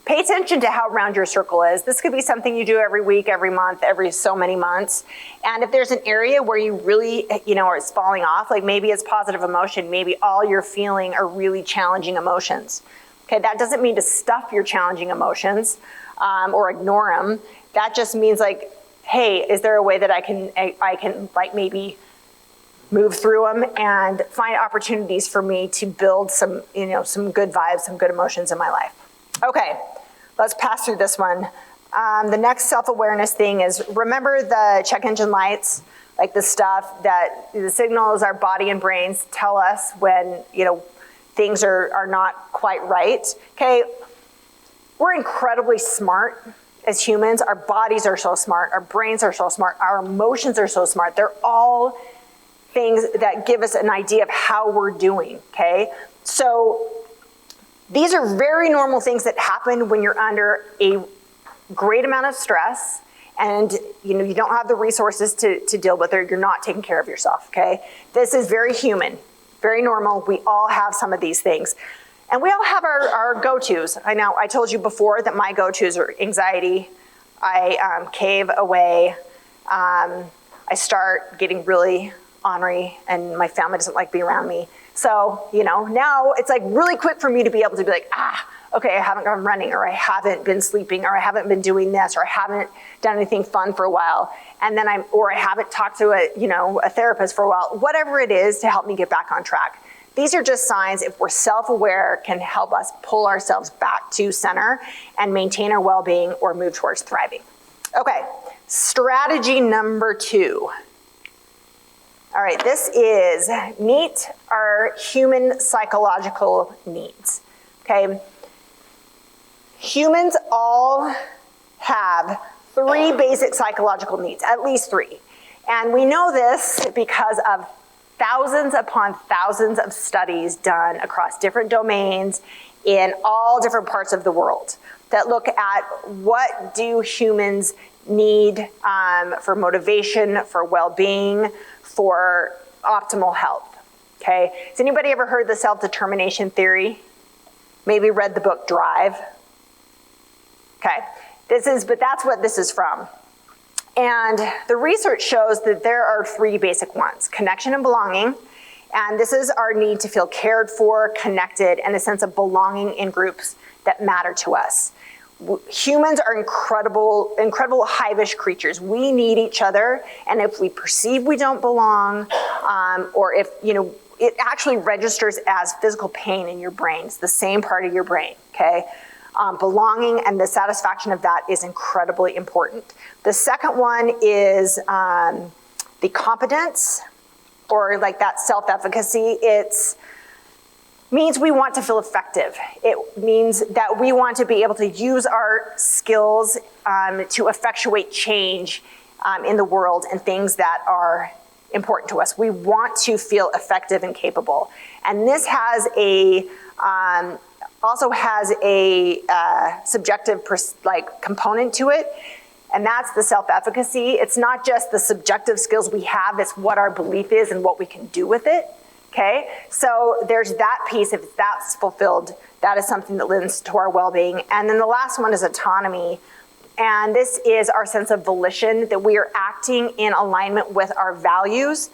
pay attention to how round your circle is. This could be something you do every week, every month, every so many months. And if there's an area where you really, it's falling off, like maybe it's positive emotion, maybe all you're feeling are really challenging emotions. Okay, that doesn't mean to stuff your challenging emotions or ignore them. That just means like, hey, is there a way that I can like maybe move through them and find opportunities for me to build some, some good vibes, some good emotions in my life. Okay, let's pass through this one. The next self-awareness thing is, remember the check engine lights, like the stuff that the signals our body and brains tell us when, things are not quite right. Okay, we're incredibly smart as humans. Our bodies are so smart, our brains are so smart, our emotions are so smart. They're all things that give us an idea of how we're doing, okay? So these are very normal things that happen when you're under a great amount of stress and you don't have the resources to deal with it, you're not taking care of yourself, okay? This is very human, very normal. We all have some of these things. And we all have our go-tos. I told you before that my go-tos are anxiety, I cave away, I start getting really ornery, and my family doesn't like being around me. So, now it's like really quick for me to be able to be like, okay, I haven't gone running, or I haven't been sleeping, or I haven't been doing this, or I haven't done anything fun for a while. And then I haven't talked to a therapist for a while, whatever it is to help me get back on track. These are just signs, if we're self-aware, can help us pull ourselves back to center and maintain our well-being or move towards thriving. Okay, strategy number 2. All right, this is meet our human psychological needs, okay? Humans all have 3 basic psychological needs, at least 3. And we know this because of thousands upon thousands of studies done across different domains in all different parts of the world that look at what do humans need for motivation, for well-being, for optimal health, okay? Has anybody ever heard the self-determination theory? Maybe read the book Drive? Okay, but that's what this is from. And the research shows that there are 3 basic ones: connection and belonging. And this is our need to feel cared for, connected, and a sense of belonging in groups that matter to us. Humans are incredible hivish creatures. We need each other, and if we perceive we don't belong, or if, it actually registers as physical pain in your brain. It's the same part of your brain, okay? Belonging and the satisfaction of that is incredibly important. The second one is the competence, or like that self-efficacy. It's means we want to feel effective. It means that we want to be able to use our skills to effectuate change in the world and things that are important to us. We want to feel effective and capable. And this has also has a subjective component to it. And that's the self-efficacy. It's not just the subjective skills we have, it's what our belief is and what we can do with it, okay? So there's that piece, if that's fulfilled, that is something that lends to our well-being. And then the last one is autonomy. And this is our sense of volition, that we are acting in alignment with our values,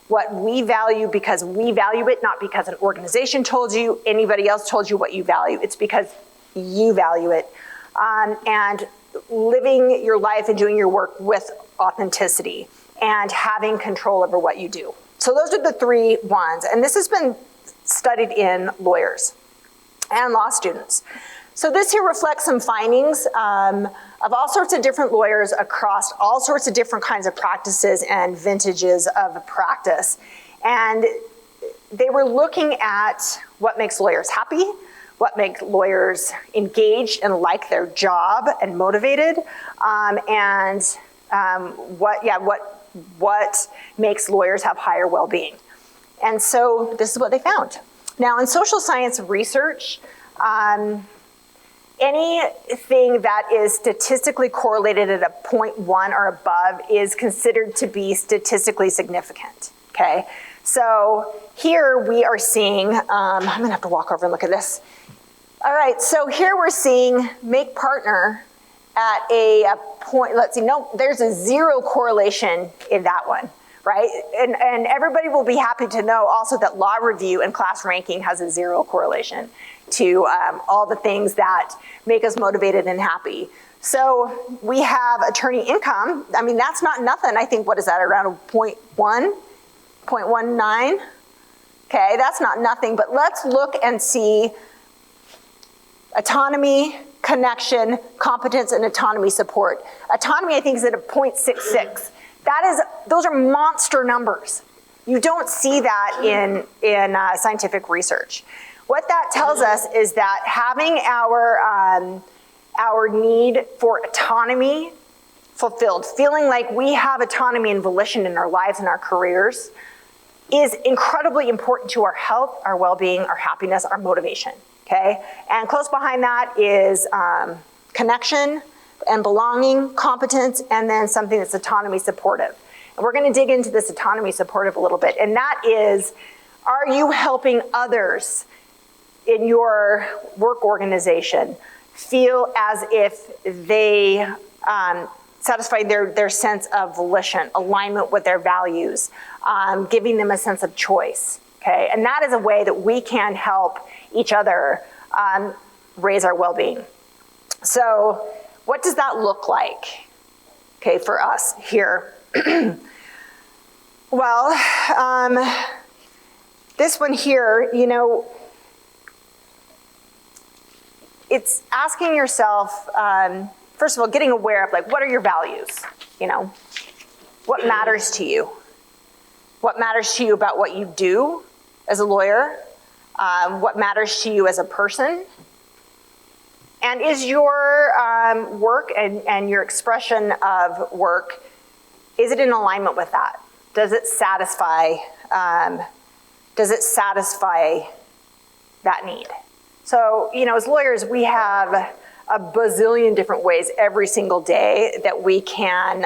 what we value because we value it, not because an organization told you, anybody else told you what you value. It's because you value it. And living your life and doing your work with authenticity and having control over what you do. So those are the 3 ones. And this has been studied in lawyers and law students. So this here reflects some findings of all sorts of different lawyers across all sorts of different kinds of practices and vintages of practice. And they were looking at what makes lawyers happy, what makes lawyers engaged and like their job and motivated, and what makes lawyers have higher well-being. And so this is what they found. Now in social science research, anything that is statistically correlated at a 0.1 or above is considered to be statistically significant, okay? So here we are seeing, I'm gonna have to walk over and look at this. All right, so here we're seeing make partner at a point, let's see, no, there's a 0 correlation in that one, right? And everybody will be happy to know also that law review and class ranking has a 0 correlation to all the things that make us motivated and happy. So we have attorney income. I mean, that's not nothing. I think, what is that, around a 0.1, 0.19? Okay, that's not nothing, but let's look and see autonomy, connection, competence, and autonomy support. Autonomy, I think, is at a 0.66. Those are monster numbers. You don't see that in scientific research. What that tells us is that having our need for autonomy fulfilled, feeling like we have autonomy and volition in our lives and our careers, is incredibly important to our health, our well-being, our happiness, our motivation, okay? And close behind that is connection and belonging, competence, and then something that's autonomy supportive. And we're gonna dig into this autonomy supportive a little bit, and that is, are you helping others in your work organization feel as if they satisfy their sense of volition, alignment with their values, giving them a sense of choice, okay? And that is a way that we can help each other raise our well-being. So what does that look like, okay, for us here? Well, this one here, you know, it's asking yourself, first of all, getting aware of, like, what are your values, you know? What matters to you? What matters to you about what you do as a lawyer? What matters to you as a person? And is your work and your expression of work, is it in alignment with that? Does it satisfy that need? So, you know, as lawyers, we have a bazillion different ways every single day that we can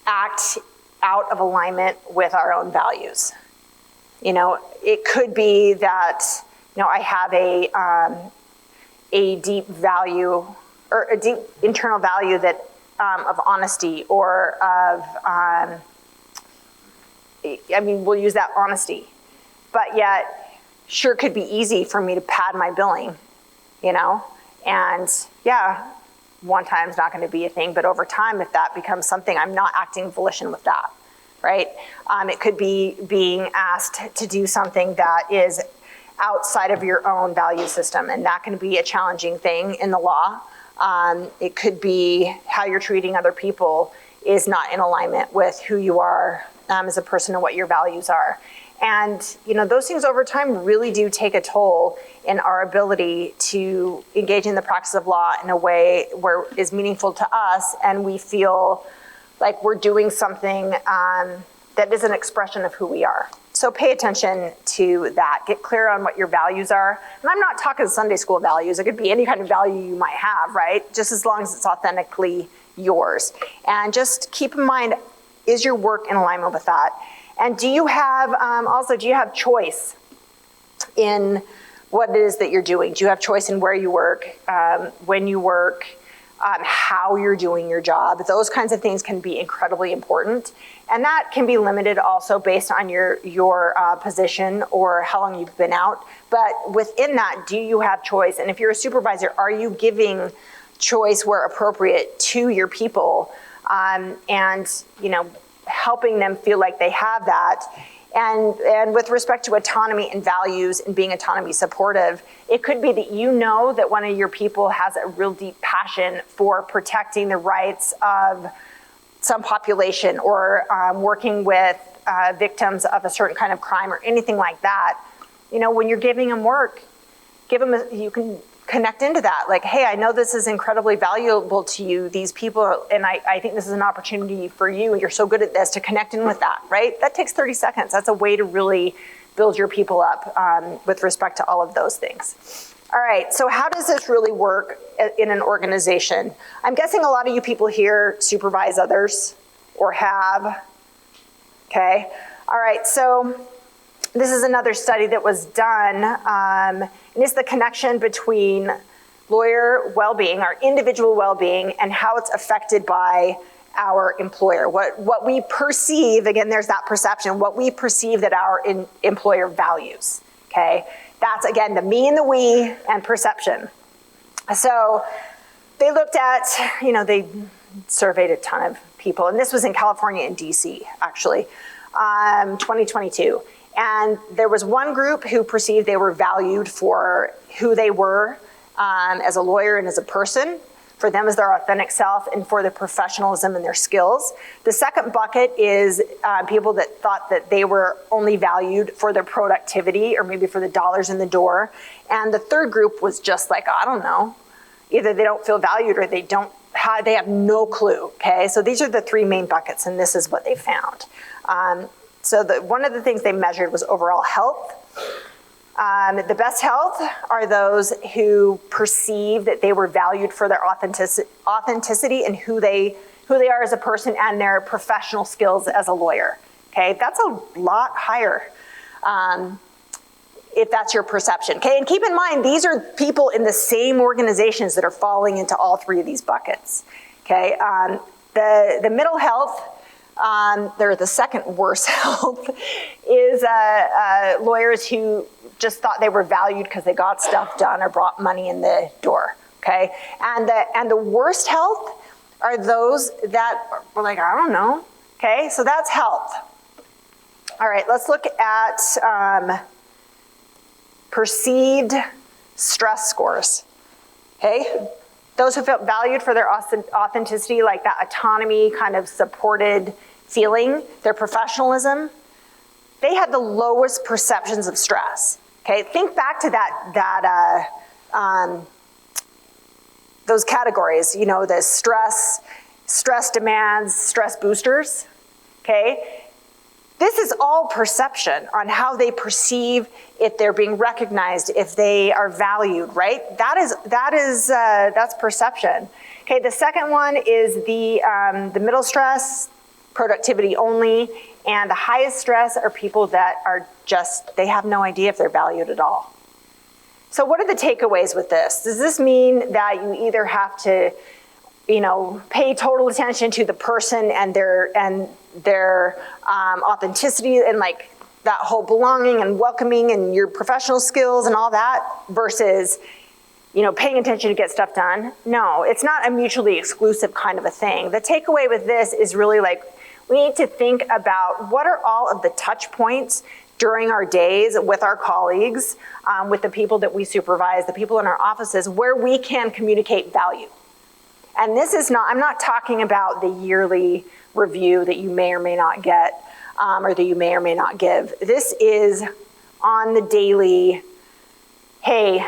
act out of alignment with our own values. You know, it could be that, you know, I have a deep value or a deep internal value that of honesty or of, I mean, we'll use that honesty, but yet sure could be easy for me to pad my billing, you know? And yeah, one time's not gonna be a thing, but over time, if that becomes something, I'm not acting volition with that, right? It could be being asked to do something that is outside of your own value system, and that can be a challenging thing in the law. It could be how you're treating other people is not in alignment with who you are as a person and what your values are. And, you know, those things over time really do take a toll in our ability to engage in the practice of law in a way where is meaningful to us, and we feel like we're doing something that is an expression of who we are. So pay attention to that. Get clear on what your values are. And I'm not talking Sunday school values. It could be any kind of value you might have, right? Just as long as it's authentically yours. And just keep in mind, is your work in alignment with that? And do you have, do you have choice in what it is that you're doing? Do you have choice in where you work, when you work, how you're doing your job? Those kinds of things can be incredibly important. And that can be limited also based on your position or how long you've been out. But within that, do you have choice? And if you're a supervisor, are you giving choice where appropriate to your people, and helping them feel like they have that? And with respect to autonomy and values and being autonomy supportive, it could be that you know that one of your people has a real deep passion for protecting the rights of some population, or working with victims of a certain kind of crime or anything like that. When you're giving them work, you can connect into that. Like, hey, I know this is incredibly valuable to you, these people, and I think this is an opportunity for you, and you're so good at this, to connect in with that, right? That takes 30 seconds. That's a way to really build your people up with respect to all of those things. All right, so how does this really work in an organization? I'm guessing a lot of you people here supervise others or have, okay? All right, so this is another study that was done, and it's the connection between lawyer well-being, our individual well-being, and how it's affected by our employer. What we perceive, again, there's that perception, what we perceive that our employer values, okay? That's, again, the me and the we and perception. So they looked at, they surveyed a ton of people, and this was in California and DC, actually, 2022. And there was one group who perceived they were valued for who they were as a lawyer and as a person, for them as their authentic self, and for their professionalism and their skills. The second bucket is people that thought that they were only valued for their productivity or maybe for the dollars in the door. And the third group was just like, I don't know, either they don't feel valued or they have no clue, okay? So these are the three main buckets, and this is what they found. So one of the things they measured was overall health. The best health are those who perceive that they were valued for their authenticity and who they are as a person and their professional skills as a lawyer. Okay, that's a lot higher if that's your perception. Okay, and keep in mind, these are people in the same organizations that are falling into all three of these buckets. Okay, the middle health, they're the second worst health, is lawyers who just thought they were valued because they got stuff done or brought money in the door, okay? And the worst health are those that were like, I don't know, okay? So that's health. All right, let's look at perceived stress scores, okay? Those who felt valued for their authenticity, like that autonomy kind of supported feeling, their professionalism, they had the lowest perceptions of stress. Okay, think back to those categories, the stress demands, stress boosters, okay? This is all perception on how they perceive if they're being recognized, if they are valued, right? That's perception. Okay, the second one is the middle stress, productivity only, and the highest stress are people that are they have no idea if they're valued at all. So what are the takeaways with this? Does this mean that you either have to, pay total attention to the person and their authenticity and like that whole belonging and welcoming and your professional skills and all that, versus, paying attention to get stuff done? No, it's not a mutually exclusive kind of a thing. The takeaway with this is really like, we need to think about what are all of the touch points during our days with our colleagues, with the people that we supervise, the people in our offices, where we can communicate value. And this is I'm not talking about the yearly review that you may or may not get, or that you may or may not give. This is on the daily, hey,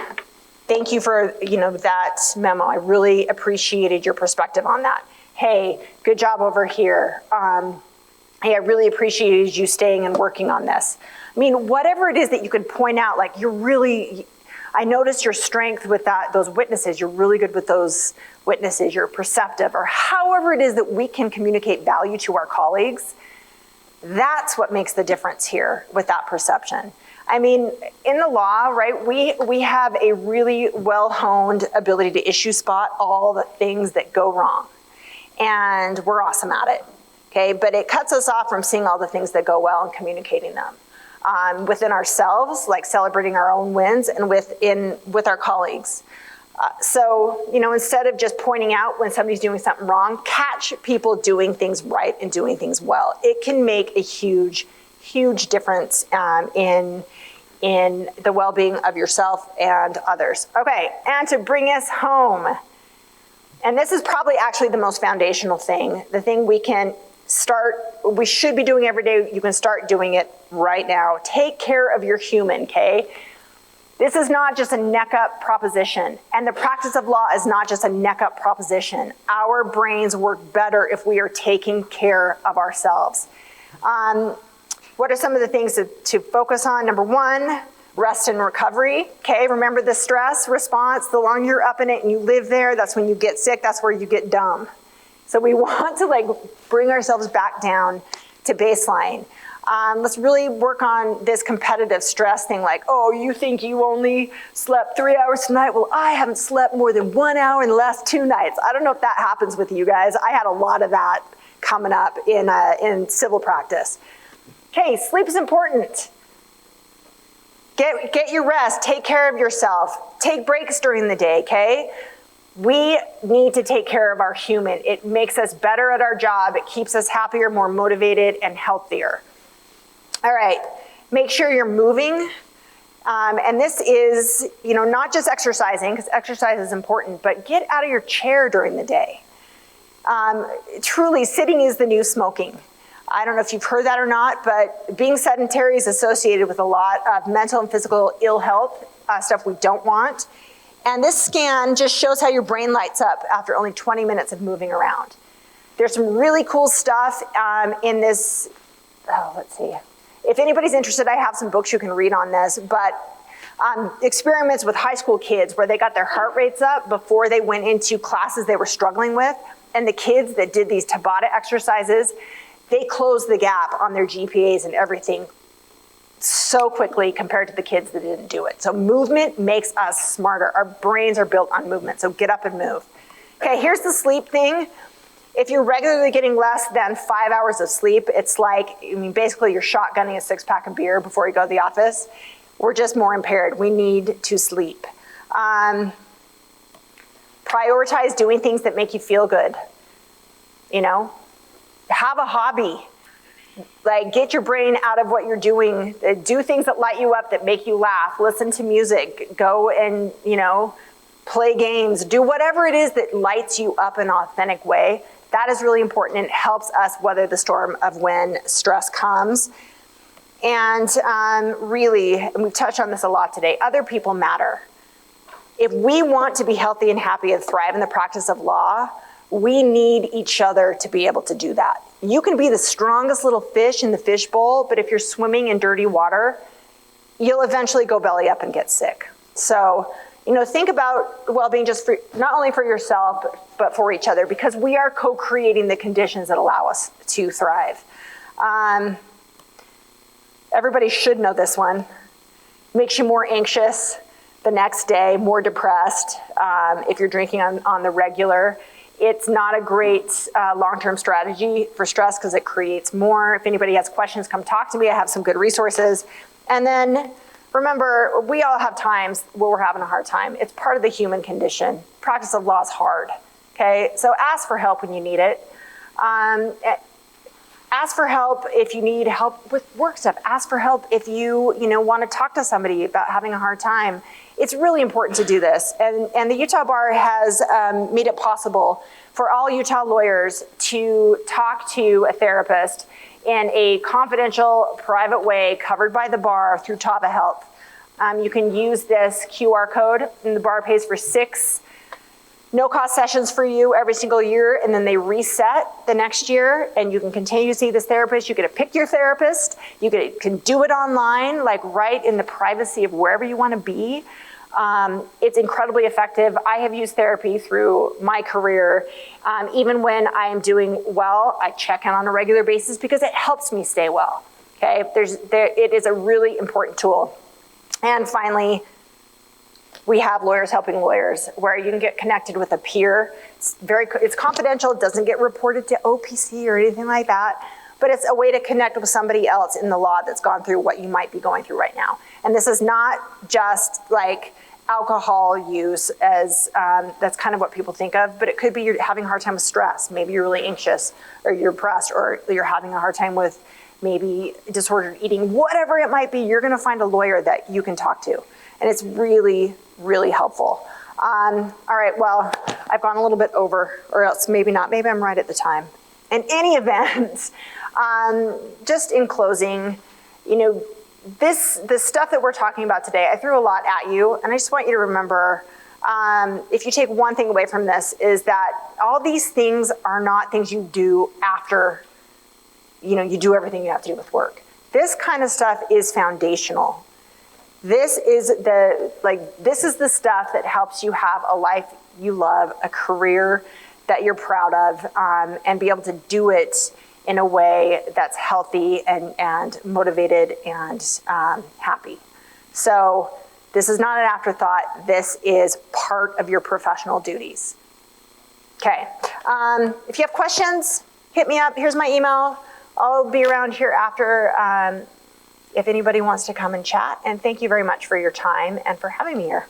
thank you for that memo. I really appreciated your perspective on that. Hey, good job over here. hey, I really appreciated you staying and working on this. I mean, whatever it is that you could point out, like I noticed your strength with those witnesses. You're really good with those witnesses. You're perceptive, or however it is that we can communicate value to our colleagues. That's what makes the difference here with that perception. I mean, in the law, right, we have a really well-honed ability to issue spot all the things that go wrong. And we're awesome at it, okay? But it cuts us off from seeing all the things that go well and communicating them. Within ourselves, like celebrating our own wins, and with our colleagues. So, instead of just pointing out when somebody's doing something wrong, catch people doing things right and doing things well. It can make a huge, huge difference in the well-being of yourself and others. Okay, and to bring us home, and this is probably actually the most foundational thing, the thing we should be doing every day. You can start doing it right now. Take care of your human, okay? This is not just a neck up proposition, and the practice of law is not just a neck up proposition. Our brains work better if we are taking care of ourselves. What are some of the things to focus on? Number one, rest and recovery, okay? Remember the stress response, the longer you're up in it and you live there, that's when you get sick, that's where you get dumb. So we want to bring ourselves back down to baseline. Let's really work on this competitive stress thing, like, oh, you think you only slept 3 hours tonight? Well, I haven't slept more than 1 hour in the last 2 nights. I don't know if that happens with you guys. I had a lot of that coming up in civil practice. Okay, sleep is important. Get your rest, take care of yourself, take breaks during the day, okay? We need to take care of our human. It makes us better at our job. It keeps us happier, more motivated, and healthier. All right, make sure you're moving. And this is, not just exercising, because exercise is important, but get out of your chair during the day. Truly, sitting is the new smoking. I don't know if you've heard that or not, but being sedentary is associated with a lot of mental and physical ill health, stuff we don't want. And this scan just shows how your brain lights up after only 20 minutes of moving around. There's some really cool stuff in this. Let's see. If anybody's interested, I have some books you can read on this, but experiments with high school kids where they got their heart rates up before they went into classes they were struggling with. And the kids that did these Tabata exercises, they closed the gap on their GPAs and everything so quickly compared to the kids that didn't do it. So movement makes us smarter. Our brains are built on movement, so get up and move. Okay, here's the sleep thing. If you're regularly getting less than 5 hours of sleep, it's basically you're shotgunning a 6-pack of beer before you go to the office. We're just more impaired. We need to sleep. Prioritize doing things that make you feel good. Have a hobby. Get your brain out of what you're doing. Do things that light you up, that make you laugh. Listen to music. Go and, play games. Do whatever it is that lights you up in an authentic way. That is really important, and it helps us weather the storm of when stress comes. And really, and we've touched on this a lot today, other people matter. If we want to be healthy and happy and thrive in the practice of law, we need each other to be able to do that. You can be the strongest little fish in the fish bowl, but if you're swimming in dirty water, you'll eventually go belly up and get sick. So, think about well-being just not only for yourself, but for each other, because we are co-creating the conditions that allow us to thrive. Everybody should know this one. Makes you more anxious the next day, more depressed if you're drinking on the regular. It's not a great long-term strategy for stress because it creates more. If anybody has questions, come talk to me. I have some good resources. And then remember, we all have times where we're having a hard time. It's part of the human condition. Practice of law is hard, okay? So ask for help when you need it. Ask for help if you need help with work stuff. Ask for help if you want to talk to somebody about having a hard time. It's really important to do this. And the Utah Bar has made it possible for all Utah lawyers to talk to a therapist in a confidential, private way covered by the bar through Tava Health. You can use this QR code, and the bar pays for 6 no-cost sessions for you every single year, and then they reset the next year, and you can continue to see this therapist. You get to pick your therapist. You can do it online, like right in the privacy of wherever you want to be. It's incredibly effective. I have used therapy through my career. Even when I am doing well, I check in on a regular basis because it helps me stay well. Okay, it is a really important tool. And finally, we have Lawyers Helping Lawyers, where you can get connected with a peer. It's confidential, it doesn't get reported to OPC or anything like that, but it's a way to connect with somebody else in the law that's gone through what you might be going through right now. And this is not just like alcohol use as that's kind of what people think of, but it could be you're having a hard time with stress. Maybe you're really anxious, or you're depressed, or you're having a hard time with maybe disordered eating, whatever it might be. You're going to find a lawyer that you can talk to. And it's really, really helpful. All right, well, I've gone a little bit over, or else maybe not. Maybe I'm right at the time. In any event, just in closing, the stuff that we're talking about today, I threw a lot at you, and I just want you to remember, if you take one thing away from this, is that all these things are not things you do after, you do everything you have to do with work. This kind of stuff is foundational. This is the stuff that helps you have a life you love, a career that you're proud of, and be able to do it in a way that's healthy and motivated and happy. So this is not an afterthought. This is part of your professional duties. Okay. If you have questions, hit me up. Here's my email. I'll be around here after if anybody wants to come and chat. And thank you very much for your time and for having me here.